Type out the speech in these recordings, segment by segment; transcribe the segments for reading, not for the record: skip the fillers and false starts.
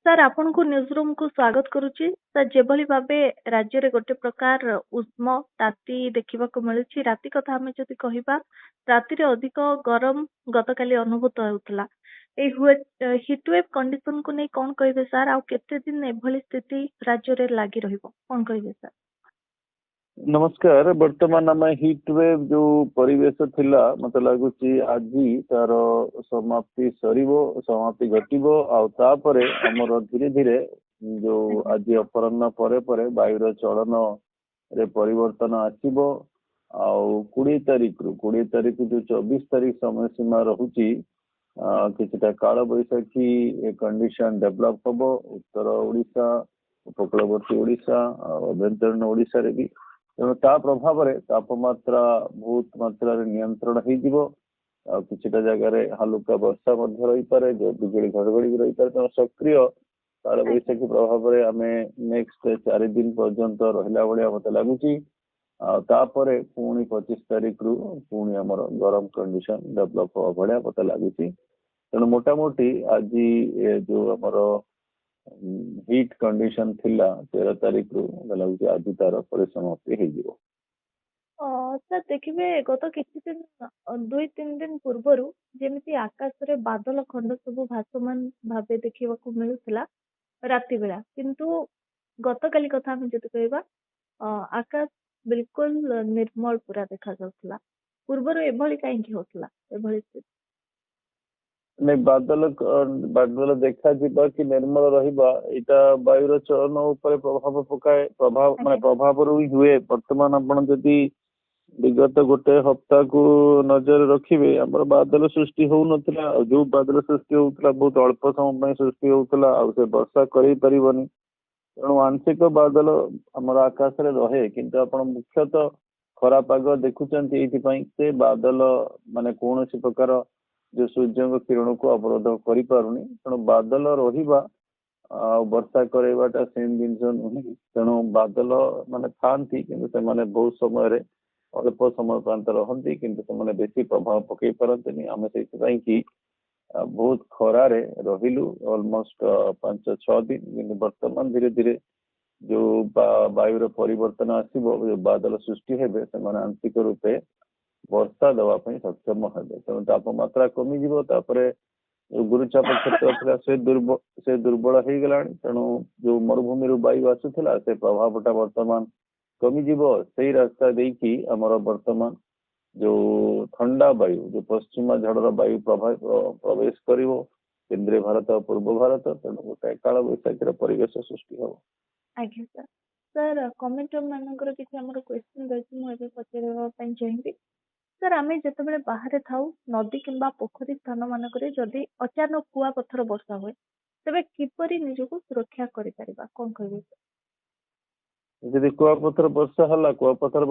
Sir ଆପଣଙ୍କୁ news ରୁମକୁ ସ୍ୱାଗତ କରୁଛି। ସାର୍ ଯେଭଳି ଭାବେ ରାଜ୍ୟରେ ଗୋଟେ ପ୍ରକାର ଉଷ୍ମ ତାତି ଦେଖିବାକୁ ମିଳୁଛି, ରାତି କଥା ଆମେ ଯଦି କହିବା, ରାତିରେ ଅଧିକ ଗରମ ଗତକାଲି ଅନୁଭୂତ ହେଉଥିଲା। ଏଇ ହିଟୱେଭ୍ କଣ୍ଡିସନକୁ ନେଇ କଣ କହିବେ ସାର୍? ଆଉ କେତେ ଦିନ ଏଭଳି ସ୍ଥିତି ରାଜ୍ୟରେ ଲାଗି ରହିବ, କଣ କହିବେ ସାର୍? ନମସ୍କାର। ବର୍ତ୍ତମାନ ଆମେ ହିଟ୍ ୱେଭ୍ ଯୋଉ ପରିବେଶ ଥିଲା, ମତେ ଲାଗୁଛି ଆଜି ତାର ସମାପ୍ତି ଘଟିବ। ଆଉ ତାପରେ ଆମର ଧୀରେ ଧୀରେ ଯୋଉ ଆଜ୍ଞା ଆଜି ଅପରାହ୍ନ ପରେ ପରେ ବାୟୁର ଚଳନରେ ପରିବର୍ତ୍ତନ ଆସିବ। ଆଉ 20 ତାରିଖ ଯୋଉ 24 ତାରିଖ ସମୟ ସୀମା ରହୁଛି, କିଛିଟା କାଳ ବୈଶାଖୀ କଣ୍ଡିସନ ଡେଭଲପ ହବ ଉତ୍ତର ଓଡ଼ିଶା, ଉପକୂଳବର୍ତ୍ତୀ ଓଡ଼ିଶା ଆଉ ଆଭ୍ୟନ୍ତରୀଣ ଓଡ଼ିଶାରେ ବି। ତେଣୁ ତା ପ୍ରଭାବରେ ତାପମାତ୍ରା ବହୁତ ମାତ୍ରାରେ ନିୟନ୍ତ୍ରଣ ହେଇଯିବ। ଆଉ କିଛିଟା ଜାଗାରେ ହାଲୁକା ବର୍ଷା ମଧ୍ୟ ରହିପାରେ, ଯୋଉ ବିଜୁଳି ଘଡଘଡି ବି ରହିପାରେ। ତେଣୁ ସକ୍ରିୟ ଆଜ୍ଞା କାଳବୈଶାଖୀ ପ୍ରଭାବରେ ଆମେ ନେକ୍ସଟ 4 ଦିନ ପର୍ଯ୍ୟନ୍ତ ରହିଲା ଭଳିଆ ମତେ ଲାଗୁଛି। ଆଉ ତାପରେ ପୁଣି 25 ତାରିଖରୁ ପୁଣି ଆମର ଗରମ କଣ୍ଡିସନ ଡେଭଲପ ହବା ଭଳିଆ ମତେ ଲାଗୁଛି। ତେଣୁ ମୋଟାମୋଟି ଆଜି ଯୋଉ ଆମର ହିଟ୍ କଣ୍ଡିସନ ଥିଲା 13 ତାରିଖରୁ ମତେ ଲାଗୁଛି ଆଜି ତାର ପରିସମାପ୍ତି ହେଇଯିବ। ସାର୍ ଦେଖିବେ ଗତ କିଛି ଦିନ 2-3 ଦିନ ପୂର୍ବରୁ ଯେମିତି ଆକାଶରେ ବାଦଲ ଖଣ୍ଡ ସବୁ ଭାସମାନ ଭାବେ ଦେଖିବାକୁ ମିଳୁଥିଲା ରାତି ବେଳା, କିନ୍ତୁ ଗତକାଲି କଥା ଆମେ ଯଦି କହିବା, ଆକାଶ ବିଲକୁଲ ନିର୍ମଳ ପୁରା ଦେଖାଯାଉଥିଲା। ପୂର୍ବରୁ ଏଭଳି କାହିଁକି ହଉଥିଲା ଏଭଳି ସ୍ଥିତି? ନାଇଁ, ବାଦଲ ଦେଖାଯିବା କି ନିର୍ମଳ ରହିବା ଏଇଟା ବାୟୁର ଚଳନ ଉପରେ ପ୍ରଭାବ ପକାଏ। ଆଜ୍ଞା ପ୍ରଭାବରୁ ହିଁ ହୁଏ। ବର୍ତ୍ତମାନ ଆପଣ ଯଦି ବିଗତ ଗୋଟେ ହପ୍ତାହକୁ ନଜର ରଖିବେ, ଆମର ବାଦଲ ସୃଷ୍ଟି ହଉନଥିଲା। ଆଉ ଯୋଉ ବାଦଲ ସୃଷ୍ଟି ହଉଥିଲା ବହୁତ ଅଳ୍ପ ସମୟ ପାଇଁ ସୃଷ୍ଟି ହଉଥିଲା, ଆଉ ସେ ବର୍ଷା କରେଇ ପାରିବନି। ତେଣୁ ଆଂଶିକ ବାଦଲ ଆମର ଆକାଶରେ ରହେ, କିନ୍ତୁ ଆପଣ ମୁଖ୍ୟତଃ ଖରା ପାଗ ଦେଖୁଛନ୍ତି ଏଇଥିପାଇଁ ସେ ବାଦଲ ମାନେ କୌଣସି ପ୍ରକାର ଯୋଉ ସୂର୍ଯ୍ୟଙ୍କ କିରଣକୁ ଅବରୋଧ କରିପାରୁନି। ତେଣୁ ବାଦଲ ରହିବା ଆଉ ବର୍ଷା କରେଇବାଟା ସେମ୍ ଜିନିଷ ନୁହେଁ। ତେଣୁ ବାଦଲ ମାନେ ଥାଆନ୍ତି, କିନ୍ତୁ ସେମାନେ ବହୁତ ସମୟରେ ଅଳ୍ପ ସମୟ ପର୍ଯ୍ୟନ୍ତ ରହନ୍ତି, କିନ୍ତୁ ସେମାନେ ବେଶୀ ପ୍ରଭାବ ପକେଇ ପାରନ୍ତିନି। ଆମେ ସେଇଥିପାଇଁ କି ବହୁତ ଖରାରେ ରହିଲୁ ଅଲମୋଷ୍ଟ 5-6 ଦିନ। କିନ୍ତୁ ବର୍ତ୍ତମାନ ଧୀରେ ଧୀରେ ଯୋଉ ବାୟୁର ପରିବର୍ତ୍ତନ ଆସିବ, ଯୋଉ ବାଦଲ ସୃଷ୍ଟି ହେବେ, ସେମାନେ ଆଂଶିକ ରୂପେ ବର୍ଷା ଦେବା ପାଇଁ ସକ୍ଷମ ହେବେ। ତେଣୁ ତାପମାତ୍ରା କମିଯିବ। ତାପରେ ଯୋଉ ଗୁରୁଚାପ କ୍ଷେତ୍ର ଥିଲା ସେ ଦୁର୍ବଳ ହେଇଗଲାଣି। ତେଣୁ ଯୋଉ ମରୁଭୂମିରୁ ବାୟୁ ଆସୁଥିଲା, ସେ ପ୍ରଭାବଟା ବର୍ତ୍ତମାନ କମିଯିବ। ସେଇ ରାସ୍ତା ଦେଇକି ଆମର ବର୍ତ୍ତମାନ ଯୋଉ ଥଣ୍ଡା ବାୟୁ, ଯୋଉ ପଶ୍ଚିମ ଝଡର ବାୟୁ ପ୍ରବେଶ କରିବ କେନ୍ଦ୍ରୀୟ ଭାରତ ଆଉ ପୂର୍ବ ଭାରତ। ତେଣୁ ଗୋଟେ କାଳ ବୈଶାଖୀର ପରିବେଶ ସୃଷ୍ଟି ହବ। ଆଜ୍ଞା ସାର୍। ସାର୍ କମେଣ୍ଟର ମାନଙ୍କର କିଛି ଆମର କ୍ୱେଶ୍ଚିନ୍ ରହିଛି, ମୁଁ ଏବେ ପଚାରିବା ପାଇଁ ଚାହିଁବି। ସାର୍ ଆମେ ଯେତେବେଳେ ବାହାରେ ଥାଉ, ନଦୀ କିମ୍ବା ପୋଖରୀ ସ୍ଥାନ ମାନଙ୍କରେ ଯଦି ଅଚାନକ କୁଆପଥର ବର୍ଷା ହୁଏ, ତେବେ କିପରି ନିଜକୁ ସୁରକ୍ଷା କରିପାରିବା, କଣ କହିବେ ସାର୍? ଯଦି କୁଆପଥର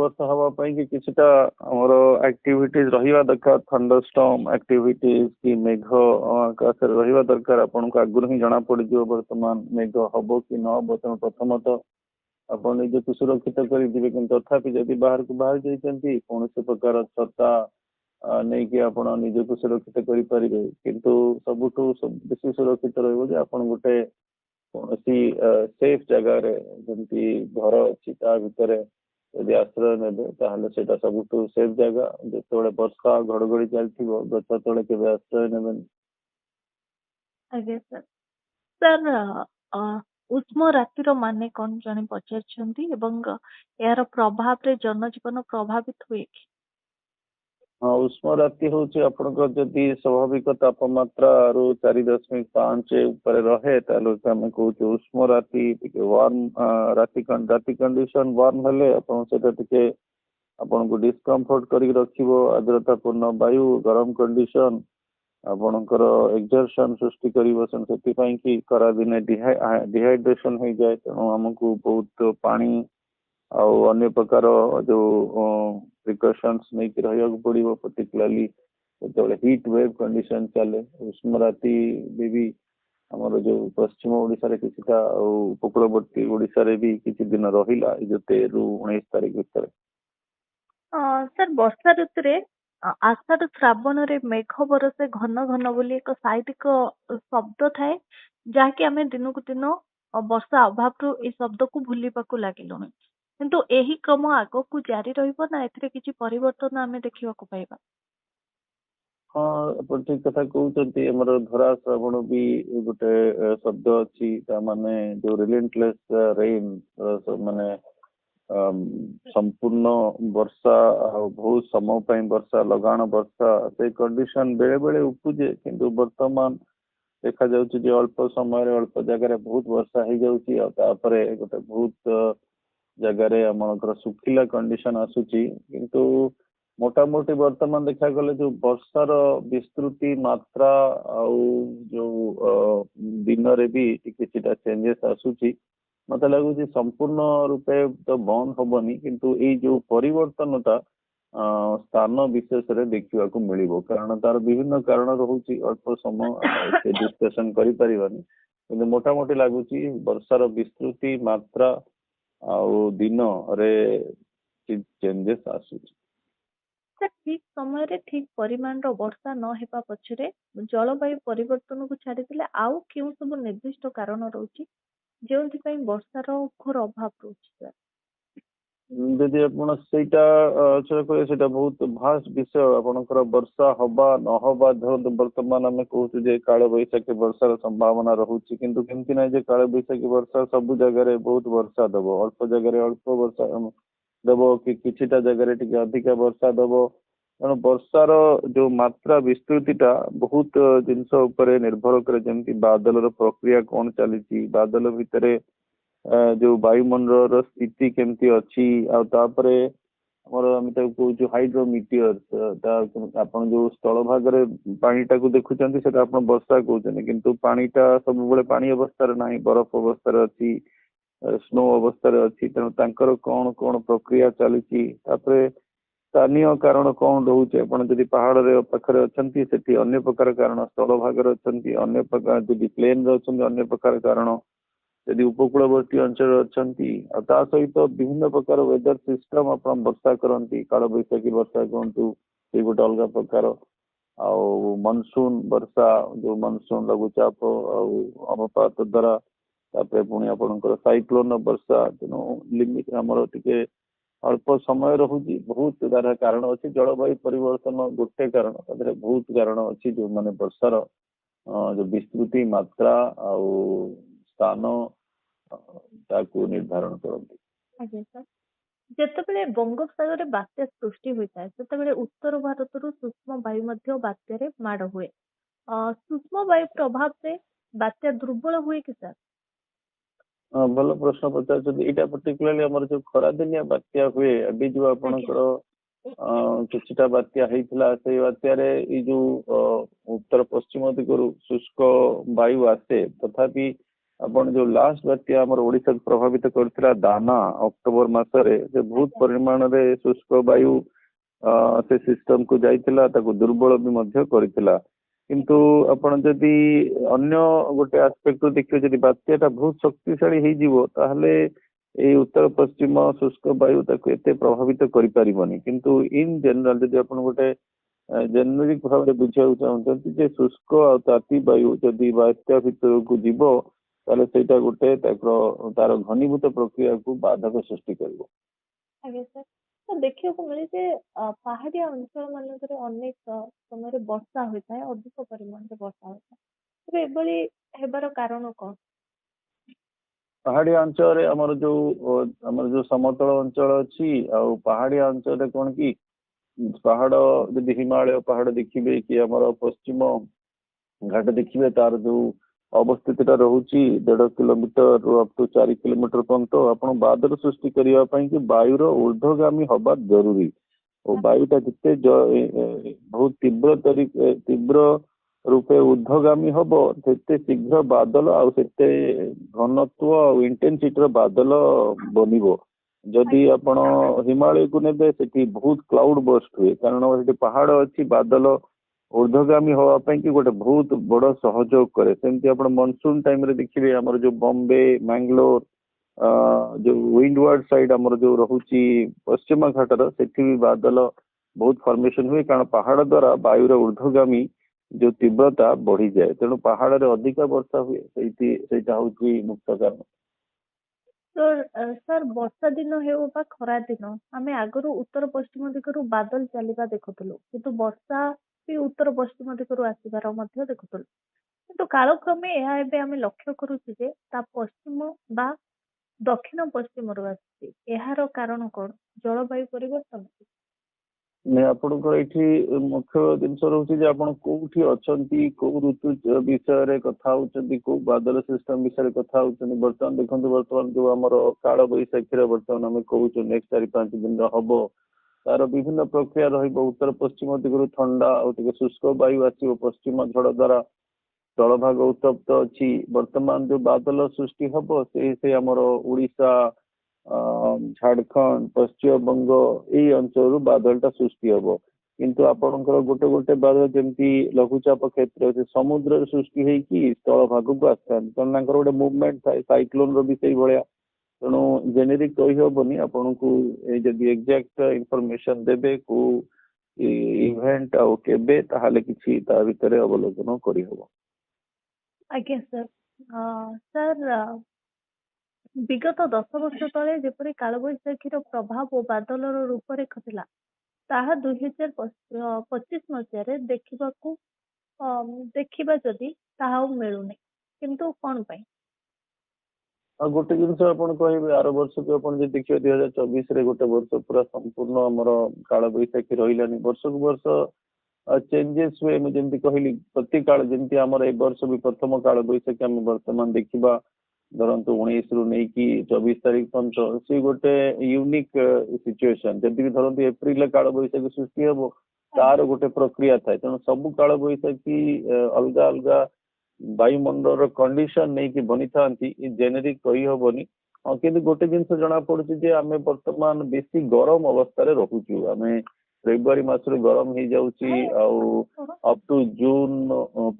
ବର୍ଷା ହବା ପାଇଁ କି କିଛିଟା ଆମର ଆକ୍ଟିଭିଟିଜ ରହିବା ଦରକାର। ଥଣ୍ଡରଷ୍ଟର୍ମ ଆକ୍ଟିଭିଟିଜ କି ମେଘ ଆକାଶରେ ରହିବା ଦରକାର। ଆପଣଙ୍କୁ ଆଗରୁ ହିଁ ଜଣା ପଡିଯିବ ବର୍ତ୍ତମାନ ମେଘ ହବ କି ନ ହବ। ତେଣୁ ପ୍ରଥମତଃ ଆପଣ ନିଜକୁ ସୁରକ୍ଷିତ କରିଯିବେ। କିନ୍ତୁ ତଥାପି ଯଦି ବାହାରକୁ ବାହାରି ଯାଇଛନ୍ତି, କୌଣସି ପ୍ରକାର ଛତା ନେଇକି ଆପଣ ନିଜକୁ ସୁରକ୍ଷିତ କରିପାରିବେ। କିନ୍ତୁ ସବୁଠୁ ବେଶୀ ସୁରକ୍ଷିତ ରହିବ ଯେ ଆପଣ ଗୋଟେ କୌଣସି ସେଫ୍ ଜାଗାରେ, ଯେମିତି ଘର ଅଛି ତା ଭିତରେ ଯଦି ଆଶ୍ରୟ ନେବେ, ତାହେଲେ ସେଇଟା ସବୁଠୁ ସେଫ୍ ଜାଗା। ଯେତେବେଳେ ବର୍ଷା ଘଡଘଡି ଚାଲିଥିବ, ଗଛ ତଳେ କେବେ ଆଶ୍ରୟ ନେବେନି। ଆଜ୍ଞା ସାର୍। ସାର୍ ଉଷ୍ମ ରାତିର ମାନେ କଣ ଜଣେ ପଚାରିଛନ୍ତି, ଏବଂ ଏହାର ପ୍ରଭାବରେ ଜନଜୀବନ ପ୍ରଭାବିତ ହୁଏ କି? ହଁ, ଉଷ୍ମ ରାତି ହଉଛି ଆପଣଙ୍କର ଯଦି ସ୍ୱାଭାବିକ ତାପମାତ୍ରାରୁ 4.5 ଉପରେ ରହେ, ତାହେଲେ ଆମେ କହୁଛୁ ଉଷ୍ମ ରାତି। ଟିକେ ୱାର୍ମ ରାତି କଣ୍ଡିସନ ୱାର୍ମ ହେଲେ ଆପଣ ସେଟା ଟିକେ ଆପଣଙ୍କୁ ଡିସକମ୍ଫର୍ଟ କରିକି ରଖିବ। ଆର୍ଦ୍ରତାପୂର୍ଣ୍ଣ ବାୟୁ, ଗରମ କଣ୍ଡିସନ ଆପଣଙ୍କର ଏକ୍ସର୍ସନ ସୃଷ୍ଟି କରିବ। ସେଥିପାଇଁ କି ଖରାଦିନେ ଡିହାଇଡ୍ରେସନ ହେଇଯାଏ। ତେଣୁ ଆମକୁ ବହୁତ ପାଣି ଆଉ ଅନ୍ୟ ପ୍ରକାର ଯୋଉ ପ୍ରିକସନ୍ସ ନେଇକି ରହିବାକୁ ପଡିବ। ପର୍ଟିକୁଲାରଲି ଯେତେବେଳେ ହିଟ୍ ୱେଭ୍ କଣ୍ଡିସନ ଚାଲେ, ଉଷ୍ମ ରାତି ବି ଆମର ଯୋଉ ପଶ୍ଚିମ ଓଡିଶାରେ କିଛିଟା ଆଉ ଉପକୂଳବର୍ତ୍ତୀ ଓଡିଶାରେ ବି କିଛି ଦିନ ରହିଲା, ଏଇ ଯୋଉ 13 ରୁ 19 ତାରିଖ ଭିତରେ। ସାର୍ ବର୍ଷା ଋତୁରେ ଆଷାଢ ଶ୍ରାବଣରେ ମେଘ ବରସେ ଘନ ଘନ ବୋଲି ଏକ ସାହିତ୍ୟିକ ଶବ୍ଦ ଥାଏ, ଯାହାକି ଆମେ ଦିନକୁ ଦିନ ବର୍ଷା ଅଭାବରୁ ଏଇ ଶବ୍ଦକୁ ଭୁଲିବାକୁ ଲାଗିଲୁଣି। କିନ୍ତୁ ଏହି କ୍ରମ ଆଗକୁ ଜାରି ରହିବ ନା ଏଥିରେ କିଛି ପରିବର୍ତ୍ତନ ଆମେ ଦେଖିବାକୁ ପାଇବା? ହଁ, ଆପଣ ଠିକ କଥା କହୁଛନ୍ତି। ଆମର ଧରା ଶ୍ରାବଣ ବି ଗୋଟେ ଶବ୍ଦ ଅଛି, ତା ମାନେ ଯୋଉ ରିଲେଣ୍ଟଲେସ୍ ରେନ୍, ମାନେ ସମ୍ପୂର୍ଣ୍ଣ ବର୍ଷା ଆଉ ବହୁତ ସମୟ ପାଇଁ ବର୍ଷା, ଲଗାଣ ବର୍ଷା, ସେଇ କଣ୍ଡିସନ ବେଳେ ବେଳେ ଉପୁଜେ, କିନ୍ତୁ ବର୍ତ୍ତମାନ ଦେଖାଯାଉଛି ଯେ ଅଳ୍ପ ସମୟରେ ଅଳ୍ପ ଜାଗାରେ ବହୁତ ବର୍ଷା ହେଇଯାଉଛି, ଆଉ ତାପରେ ଗୋଟେ ବହୁତ ଜାଗାରେ ଆମଙ୍କର ଶୁଖିଲା କଣ୍ଡିସନ ଆସୁଛି। କିନ୍ତୁ ମୋଟାମୋଟି ବର୍ତ୍ତମାନ ଦେଖିବାକୁ ଗଲେ ଯୋଉ ବର୍ଷାର ବିସ୍ତୃତି ମାତ୍ରା ଆଉ ଯୋଉ ଦିନରେ ବି କିଛିଟା ଚେଞ୍ଜେସ୍ ଆସୁଛି। ମତେ ଲାଗୁଛି ସମ୍ପୂର୍ଣ୍ଣ ରୂପେ ତ ବନ୍ଦ ହବନି, କିନ୍ତୁ ଏଇ ଯୋଉ ପରିବର୍ତ୍ତନଟା ସ୍ଥାନ ବିଶେଷରେ ଦେଖିବାକୁ ମିଳିବ, କାରଣ ତାର ବିଭିନ୍ନ କାରଣ ରହୁଛି। ଅଳ୍ପ ସମୟ ଆମେ ଏତେ ଡିସ୍କସନ କରିପାରିବାନି, କିନ୍ତୁ ମୋଟାମୋଟି ଲାଗୁଛି ବର୍ଷାର ବିସ୍ତୃତି ମାତ୍ରା ଆଉ ଦିନରେ ଚେଞ୍ଜେସ୍ ଆସୁଛି। ଠିକ ସମୟରେ ଠିକ ପରିମାଣର ବର୍ଷା ନ ହେବା ପଛରେ ଜଳବାୟୁ ପରିବର୍ତ୍ତନକୁ ଛାଡିଦେଲେ ଆଉ କେଉଁ ସବୁ ନିର୍ଦ୍ଦିଷ୍ଟ କାରଣ ରହୁଛି ଯେଉଁଥିପାଇଁ ବର୍ଷାର ଘୋର ଅଭାବ ରହୁଛି ସାର୍? ଯଦି ଆପଣ ସେଇଟା କହିବେ, ସେଇଟା ବହୁତ ଭାଷ୍ଟ ବିଷୟ। ଆପଣଙ୍କର ବର୍ଷା ହବା ନହବା, ଧରନ୍ତୁ ବର୍ତ୍ତମାନ ଆମେ କହୁଛୁ ଯେ କାଳ ବୈଶାଖୀ ବର୍ଷାର ସମ୍ଭାବନା ରହୁଛି, କିନ୍ତୁ କେମିତି ନାହିଁ ଯେ କାଳ ବୈଶାଖୀ ବର୍ଷା ସବୁ ଜାଗାରେ ବହୁତ ବର୍ଷା ଦବ। ଅଳ୍ପ ଜାଗାରେ ଅଳ୍ପ ବର୍ଷା ଦବ, କି କିଛିଟା ଜାଗାରେ ଟିକେ ଅଧିକା ବର୍ଷା ଦବ। ତେଣୁ ବର୍ଷାର ଯୋଉ ମାତ୍ରା ବିସ୍ତୃତିଟା ବହୁତ ଜିନିଷ ଉପରେ ନିର୍ଭର କରେ, ଯେମିତି ବାଦଲର ପ୍ରକ୍ରିୟା କଣ ଚାଲିଛି, ବାଦଲ ଭିତରେ ଯୋଉ ବାୟୁମଣ୍ଡଳର ସ୍ଥିତି କେମିତି ଅଛି, ଆଉ ତାପରେ ଆମର ଆମେ ତାକୁ କହୁଛୁ ହାଇଡ୍ରୋମିଟିୟର। ଆପଣ ଯୋଉ ସ୍ଥଳ ଭାଗରେ ପାଣିଟାକୁ ଦେଖୁଛନ୍ତି ସେଟା ଆପଣ ବର୍ଷା କହୁଛନ୍ତି, କିନ୍ତୁ ପାଣିଟା ସବୁବେଳେ ପାଣି ଅବସ୍ଥାରେ ନାହିଁ, ବରଫ ଅବସ୍ଥାରେ ଅଛି, ସ୍ନୋ ଅବସ୍ଥାରେ ଅଛି। ତେଣୁ ତାଙ୍କର କଣ କଣ ପ୍ରକ୍ରିୟା ଚାଲିଛି, ତାପରେ ସ୍ଥାନୀୟ କାରଣ କଣ ରହୁଛି। ଆପଣ ଯଦି ପାହାଡରେ ପାଖରେ ଅଛନ୍ତି ସେଠି ଅନ୍ୟ ପ୍ରକାର କାରଣ, ସ୍ଥଳ ଭାଗରେ ଅଛନ୍ତି ଅନ୍ୟ ପ୍ରକାର, ଯଦି ପ୍ଲେନରେ ଅଛନ୍ତି ଅନ୍ୟ ପ୍ରକାର କାରଣ, ଯଦି ଉପକୂଳବର୍ତ୍ତୀ ଅଞ୍ଚଳରେ ଅଛନ୍ତି, ଆଉ ତା ସହିତ ବିଭିନ୍ନ ପ୍ରକାର ୱେଦର ସିଷ୍ଟମ ଆପଣ ବର୍ଷା କରନ୍ତି, କାଳବୈଶାଖୀ ବର୍ଷା କୁହନ୍ତୁ, ସେ ଗୋଟେ ଅଲଗା ପ୍ରକାର। ଆଉ ମନସୁନ ବର୍ଷା, ଯୋଉ ମନସୁନ ଲଘୁଚାପ ଆଉ ଅବପାତ ଦ୍ଵାରା, ତାପରେ ପୁଣି ଆପଣଙ୍କର ସାଇକ୍ଲୋନ ବର୍ଷା। ତେଣୁ ଲିମିଟ ଆମର ଟିକେ ଅଳ୍ପ ସମୟ ରହୁଛି। ବହୁତ ତାର କାରଣ ଅଛି। ଜଳବାୟୁ ପରିବର୍ତ୍ତନ ଗୋଟେ କାରଣ, ତା ଦେହରେ ବହୁତ କାରଣ ଅଛି ଯୋଉମାନେ ବର୍ଷାର ଯୋଉ ବିସ୍ତୃତି ମାତ୍ରା ଆଉ ସ୍ଥାନ ତାକୁ ନିର୍ଦ୍ଧାରଣ କରନ୍ତି। ଆଜ୍ଞା ସାର୍। ଯେତେବେଳେ ବଙ୍ଗୋପସାଗରରେ ବାତ୍ୟା ସୃଷ୍ଟି ହୋଇଥାଏ ସେତେବେଳେ ଉତ୍ତର ଭାରତରୁ ସୂକ୍ଷ୍ମ ବାୟୁ ମଧ୍ୟ ବାତ୍ୟାରେ ମାଡ଼ ହୁଏ। ସୂକ୍ଷ୍ମ ବାୟୁ ପ୍ରଭାବରେ ବାତ୍ୟା ଦୁର୍ବଳ ହୁଏ କି ସାର୍? ଭଲ ପ୍ରଶ୍ନ ପଚାରୁଛନ୍ତି। ଏଇଟା ପର୍ଟିକୁଲାରଲି ଆମର ଯୋଉ ଖରାଦିନିଆ ବାତ୍ୟା ହୁଏ, ଏବେ ଯୋଉ ଆପଣଙ୍କର କିଛିଟା ବାତ୍ୟା ହେଇଥିଲା, ସେଇ ବାତ୍ୟାରେ ଏଇ ଯୋଉ ଉତ୍ତର ପଶ୍ଚିମ ଦିଗରୁ ଶୁଷ୍କ ବାୟୁ ଆସେ। ତଥାପି ଆପଣ ଯୋଉ ଲାଷ୍ଟ ବାତ୍ୟା ଆମର ଓଡିଶାକୁ ପ୍ରଭାବିତ କରିଥିଲା ଦାନା, ଅକ୍ଟୋବର ମାସରେ, ସେ ବହୁତ ପରିମାଣରେ ଶୁଷ୍କ ବାୟୁ ସେ ସିଷ୍ଟମକୁ ଯାଇଥିଲା, ତାକୁ ଦୁର୍ବଳ ବି ମଧ୍ୟ କରିଥିଲା। କିନ୍ତୁ ଆପଣ ଯଦି ଅନ୍ୟ ଗୋଟେ ଆସ୍ପେକ୍ଟରୁ ଦେଖିବେ, ଯଦି ବାତ୍ୟାଟା ବହୁତ ଶକ୍ତିଶାଳୀ ହେଇଯିବ ତାହେଲେ ଏଇ ଉତ୍ତର ପଶ୍ଚିମ ଶୁଷ୍କ ବାୟୁ ତାକୁ ଏତେ ପ୍ରଭାବିତ କରିପାରିବନି। କିନ୍ତୁ ଇନ୍ ଜେନେରାଲ ଯଦି ଆପଣ ଗୋଟେ ଜେନେରିକ ଭାବରେ ବୁଝିବାକୁ ଚାହୁଁଛନ୍ତି ଯେ ଶୁଷ୍କ ଆଉ ତାତି ବାୟୁ ଯଦି ବାତ୍ୟା ଭିତରକୁ ଯିବ ତାହେଲେ ସେଇଟା ଗୋଟେ ତାର ଘନୀଭୂତ ପ୍ରକ୍ରିୟାକୁ ବାଧକ ସୃଷ୍ଟି କରିବ। ଆଜ୍ଞା ସାର୍। ତ ଦେଖିବାକୁ ମିଳେ ଯେ ପାହାଡିଆ ଅଞ୍ଚଳ ମାନଙ୍କରେ ଅନେକ ସମୟରେ ବର୍ଷା ହୋଇଥାଏ, ଅଧିକ ପରିମାଣରେ ବର୍ଷା ହୋଇଥାଏ। ତେବେ ଏଭଳି ହେବାର କାରଣ କଣ? ପାହାଡିଆ ଅଞ୍ଚଳରେ ଆମର ଯୋଉ ସମତଳ ଅଞ୍ଚଳ ଅଛି, ଆଉ ପାହାଡିଆ ଅଞ୍ଚଳରେ କଣ କି, ପାହାଡ ଯଦି ହିମାଳୟ ପାହାଡ ଦେଖିବେ କି ଆମର ପଶ୍ଚିମ ଘାଟ ଦେଖିବେ, ତାର ଯୋଉ ଅବସ୍ଥିତିଟା ରହୁଛି 1.5 କିଲୋମିଟର ଅପ୍ ଟୁ 4 କିଲୋମିଟର ପର୍ଯ୍ୟନ୍ତ, ଆପଣ ବାଦଲ ସୃଷ୍ଟି କରିବା ପାଇଁ କି ବାୟୁର ଊର୍ଦ୍ଧ୍ୱଗାମୀ ହବା ଜରୁରୀ। ଓ ବାୟୁଟା ଯେତେ ବହୁତ ତୀବ୍ର ରୂପେ ଊର୍ଦ୍ଧ୍ୱଗାମୀ ହବ, ସେତେ ଶୀଘ୍ର ବାଦଲ ଆଉ ସେତେ ଘନତ୍ୱ ଆଉ ଇଣ୍ଟେନ୍ସିଟିର ବାଦଲ ବନିବ। ଯଦି ଆପଣ ହିମାଳୟକୁ ନେବେ, ସେଠି ବହୁତ କ୍ଲାଉଡ ବର୍ଷ୍ଟ ହୁଏ, କାରଣ ସେଠି ପାହାଡ ଅଛି। ବାଦଲ ଊର୍ଦ୍ଧ୍ୱଗାମୀ ହବା ପାଇଁ କି ଗୋଟେ ବହୁତ ବଡ ସହଯୋଗ କରେ। ସେମିତି ଆପଣ ମନସୁନ ଟାଇମରେ ଦେଖିବେ, ଆମର ଯୋଉ ବମ୍ବେ, ମାଙ୍ଗାଲୋର, ଯୋଉ ୱିଣ୍ଡୱାର୍ଡ ସାଇଡ ଆମର ଯୋଉ ରହୁଛି ପଶ୍ଚିମ ଘାଟର, ସେଠି ବି ବାଦଲ बहुत फॉर्मेशन हुए कारण पहाड़ द्वारा वायुर ऊर्ध्वगामी जो तीव्रता बढ़ी जाए तेणु पहाड़ रे अधिक वर्षा हुए सेटा हूँ मुख्य कारण। तो सर वर्षा दिन हेउ बा खरा दिन आमे आगରୁ उत्तर पश्चिम दिगରୁ बादल ଚାଲିବା ଦେଖୁଥିଲୁ କିନ୍ତୁ ବର୍ଷା ବି उत्तर पश्चिम दिगରୁ ଆସିବାର ମଧ୍ୟ ଦେଖୁଥିଲୁ କିନ୍ତୁ କାଳକ୍ରମେ ଏହା ଏବେ ଆମେ ଲକ୍ଷ୍ୟ କରୁଛୁ ଯେ ତା ପଶ୍ଚିମ ବା ଦକ୍ଷିଣ ପଶ୍ଚିମରୁ ଆସୁଛି ଏହାର କାରଣ କଣ ଜଳବାୟୁ ପରିବର୍ତ୍ତନ। मैं आपणकर ये मुख्य जिनस रोचे आप कौटी अच्छा कौ ऋतु विषय रे कथा होती कौ बादल सिस्टम विषय कथा होती बर्तमान देखो बर्तमान जो आम काल बैशाखी बर्तमान आम कहूँ नेक्स्ट 4-5 दिन हम तार विभिन्न प्रक्रिया उत्तर पश्चिम दिगरू ठंडा और शुष्क वायु आसो पश्चिम झड़ द्वारा स्थलभाग उत्तप्त अच्छी बर्तमान जो बादल सृष्टि हम से आमर उड़ीसा झारखंड पश्चिम बंग यही अंचल बादलटा सृष्टि हम किंतु आपणकर गोटे गोटे बादल जमी लघुचाप क्षेत्र से समुद्र सृष्टि होगी स्थल भाग को आसता तेनाली गोटे मुवमेंट थाए साइक्लोन री से भाया तेणु जेनेरिक कही हेनी आपन को जदि एक्जाक्ट इनफॉरमेशन देबे को इवेंट आउ केबे ताहाले किछि ता भितरे अवलोकन करि हबो। आज्ञा सर सर विगत 10 वर्ष तले जेपरि कालबैशाखीर प्रभाव और बादलर रूपरेख थिला ताहा 2025 मसीह देखिबा जदि ताहा मिलुनी किंतु कोन पई गोटे जिनस आपन कहबे आर वर्ष को आपन जे देखियो 2024 रे गोटे वर्ष पूरा संपूर्ण हमर काल बैशाखी रहिलानी वर्ष को वर्ष चेंजेस हुए मुझे जमी कहली प्रति काल जमी आमर ए वर्ष भी प्रथम काल बैशाखी आम वर्तमान देखा धरतु 19 रु नहीं कि 24 तारीख पर्यटन सी गोटे यूनिक सिचुएशन जदि धरतु एप्रिल काल बैशाखी सृष्टि हम तार गोटे प्रक्रिया थाए तेणु सबु काल बैशाखी अलग अलग वायुमंडल कंडीशन नहीं कि बनी था जेनेरिक कही हेनी हाँ कि गोटे जिनस जना पड़ी आम बर्तमान बेसी गरम अवस्था रोचु आम फेब्रुआरी मसरे गरम हो जाऊँगी अप टू जून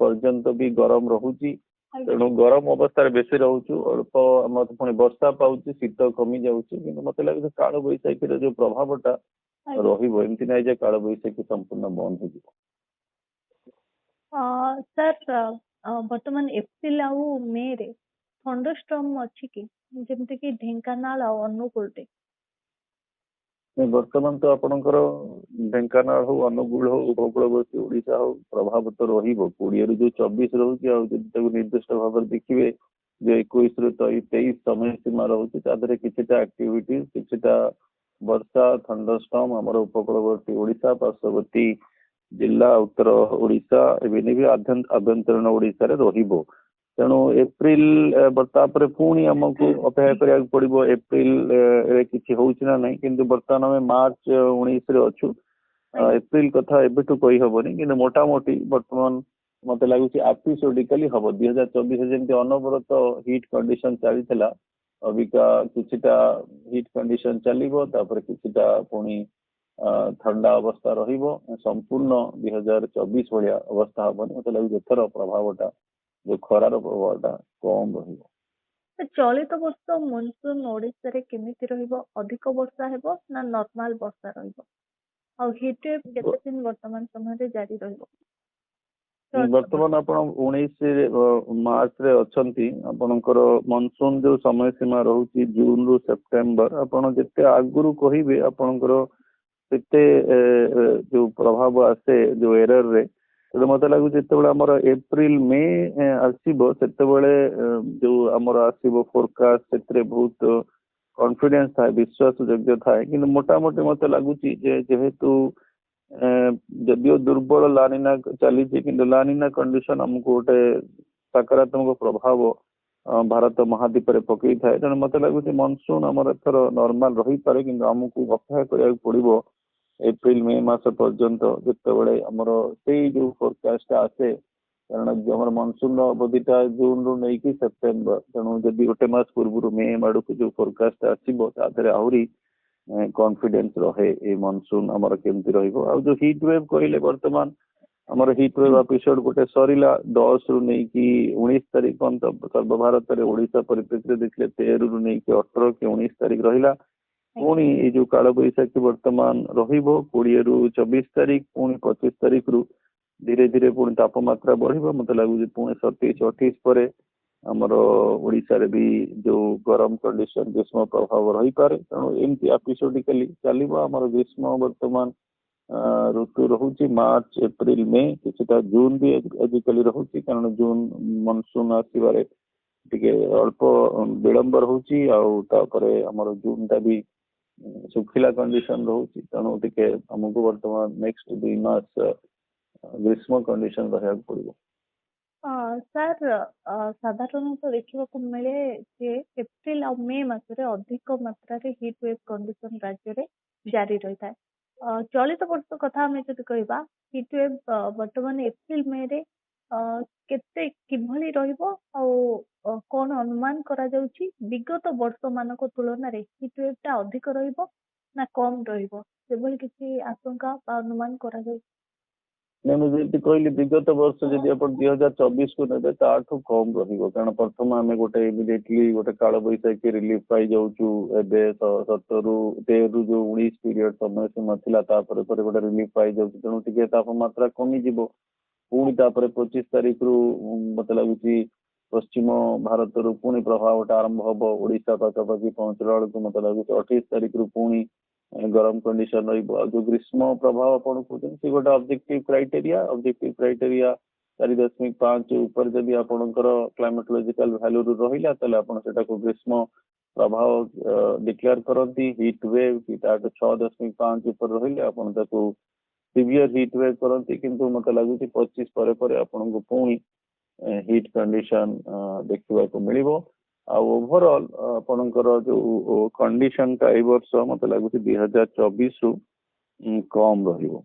पर्यंत भी गरम रोची तेणु गरम अवस्था बेसी रोचु अल्प आम पुणी वर्षा पाऊँ शीत कमी जाऊँगी मत लगे काल बैशाखी जो प्रभावटा रमती ना जे काल बैशाखी संपूर्ण बंद हो सर बर्तमान एप्रिल आउ मे रे थंडरस्टॉर्म अछि कि जेमते कि ढेंकानाल आ अनुगुल रे बर्तमान तो आपणकर ढेंकानाल हो अनुगुल हो उपकूलवर्ती ओडिशा हो प्रभाव तो रहिबो 20 रु जो 24 रोचे आ निर्दिष्ट भाव देखिए जो 21 रु 23 समय सीमा रोचे तादरे किछिटा एक्टिविटीज किछिटा वर्षा थंडरस्टॉर्म हमर उपकूलवर्ती ओडिशा पार्श्ववर्ती जिला उत्तर ओडिशा एवं भी आभ्यंतरीण ओडिशा रे रहिबो तेणु एप्रिल तापर पुणी आमको अपेक्षा करिया पड़ो एप्रिल रे किछि होउछि ना नहीं किंतु बर्तमान आम मार्च 19 रे अच्छु एप्रिल कथा एबेठू कही हेनी कि मोटामोटी बर्तमान मत लगुच एपिसोडिकली हम 2024 जमी अनवरत हिट कंडीशन चली अबिका किछिटा हिट कंडीशन चलो किछिटा पुणी ठंडा अवस्था रहिबो संपूर्ण 2024 भाया अवस्था हेनी मत लगे एथर प्रभावटा जो खरार प्रभावटा कम रहिबो। चलित वर्ष मनसून ओडिशा रे केमिति रहिबो अधिक वर्षा हेबो ना नॉर्मल वर्षा रहिबो आ हीट वेव केते दिन वर्तमान समय रे जारी रहिबो वर्तमान आपण 19 मार्च रे अछंती आपणकर मनसून जो समय सीमा रहउची जून रु सेप्टेम्बर आपण जते आगुरु कहिबे आपणकर सेते जो प्रभाव आसे जो एरर रे तो मत लगुच आमर एप्रिल मे आसो से जो आमर आसो फोरकास्ट से बहुत कॉन्फिडेंस थाए विश्वास योग्य थाए कि मोटामोटी मत लगुच जेहेतु जदियो दुर्बल लानिना चली कि लानिना कंडीशन आमको गोटे सकारात्मक प्रभाव भारत महाद्वीप रे पकई थाए तेणु मत लगुच मनसून आमर एथर नॉर्मल रही पारे कि आमको अपेक्षा करिया पड़ो एप्रिल मे मास पर्यंत जिते आमर से जो फोरकास्ट आसे कारण जो आम मनसून अवधिटा जून रु नहीं कि सेप्टेम्बर तेणु जदि गोटे मास पूर्व मे आड़ को जो फोरकास्ट आसो आहरी कॉन्फिडेंस रहे ये मनसून आमर केमती रहिबो आ जो हीट वेव कहले वर्तमान आमर हीट वेव एपिसोड गोटे सरिला 10 रु नहीं कि 19 तारीख पर्यंत सर्वभारत में ओडिशा परिप्रेक्षी देखले 13 रु नहीं कि 18 कि 19 तारीख रहिला पुणी ये जो काल बैशाखी वर्तमान रहिबो 20 ରୁ 24 तारीख पुणी 25 तारीख रु धीरे धीरे पुणी तापमात्रा बढ़िबो मते लागुची पुणी 27 28 परे हमर ओडिसा रे भी जो गरम कंडीशन ग्रीष्म प्रभाव रही पारे तेणु एमती एपिसोडिकली चलिबो हमर ग्रीष्म वर्तमान ऋतु रहुची मार्च एप्रिल मे किछटा जून भी आजिकली रहुची कारण जून मनसून आसीबारे टिके अल्प विलंब रहुची आउ तापरे हमर जून टा भी सुखिला कंडीशन रहुची तेणु टिके हमको वर्तमान नेक्स्ट 2 मास ग्रीष्म कंडीशन रहा पड़ो। सर साधारणतः देखा मिले जे एप्रिल और मे मासरे अधिक मात्रा हिट वेव कंडीशन राज्य में जारी रही है। चलित वर्ष कथा आम जब कह हिट वेव बर्तमान एप्रिल मे रे केते किभली रहिबो आ कौन अनुमान करा जाउची विगत वर्ष मानक तुलन रे हिट वेव टा अधिक रहिबो ना कम रहिबो सेभली किसी आशंका बा अनुमान करा जाउची? नहीं मुझे कहली विगत वर्ष जब आप 2024 को ने ताठू कम रहिबो कारण प्रथम आम गोटे इमिडिएटली गोटे काल बैशाखी रिलीफ पाई जाऊचु एबे 17 ରୁ 13 ରୁ जो 19 पीरियड समय से नथिला तापर पर गोटे रिलीफ पाई जाऊचु तेणु टिके तापमात्रा कमी जिवो पुणी तापर 25 तारीख रु मते लागुची पश्चिम भारत रु पुणी प्रभावटा आरंभ हबो ओडिशा पाखापाखि पहुंचला बेलू मते लागुची 28 तारीख रु पुणी गरम कंडीशन रही जो ग्रीष्म प्रभाव आपण कहते गोटे ऑब्जेक्टिव क्राइटेरिया 4.5 ऊपर जब आपणकर क्लाइमेटोलॉजिकल वैल्यू रहा ताले आपण सेटा को ग्रीष्म प्रभाव डिक्लेयर करती हिट वेव कि 6.5 ऊपर रहिले आपण ताको सीवियर हिट वेव करती किंतु मते लागुची 25 परे परे आपण को पुणी हिट कंडीशन देखा को मिलिबो ओवरऑल आपणकर जो कंडीशन टा ए वर्ष मत लगुच 2024 रु कम रहिबो।